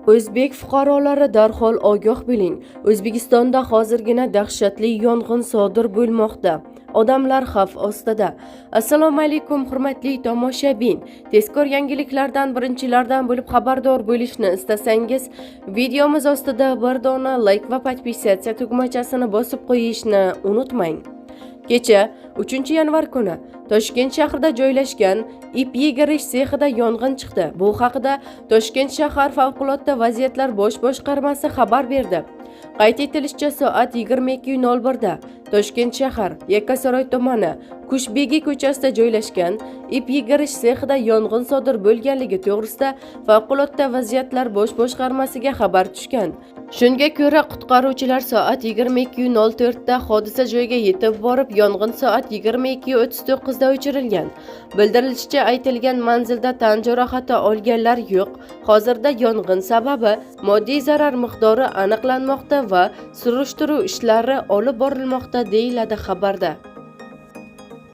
O'zbek fuqarolari darhol ogoh bo'ling. O'zbekistonda hozirgina dahshatli yong'in sodir bo'lmoqda. Odamlar xavf ostida. Assalomu alaykum hurmatli tomoshabin. Tezkor yangiliklardan birinchilardan bo'lib xabardor bo'lishni istasangiz, videomiz ostida bir dona like va podpisatsiya tugmachasini bosib qo'yishni unutmang. Kecha 3-yanvar kuni Toshkent shahrida joylashgan ip yegirish sexida yong'in chiqdi. Bu haqida Toshkent shahar favqulodda vaziyatlar bosh boshqarmasi xabar berdi. Qayd etilishicha, soat 22:01 da Toshkent shahar Yakkasaroy tumani Qushbegi ko'chasida joylashgan ip yegirish sexida yong'in sodir bo'lganligi to'g'risida favqulodda vaziyatlar bosh boshqarmasiga xabar tushgan. Shunga ko'ra, qutqaruvchilar soat 22:04 da hodisa joyiga yetib borib, yong'in soat 22:39 da o'chirilgan. Bildirilishicha, aytilgan manzilda tan jarohati olganlar yo'q. Hozirda yong'in sababi, moddiy zarar miqdori aniqlanmoqda va surishtiruv ishlari olib borilmoqda, deyiladi xabarda.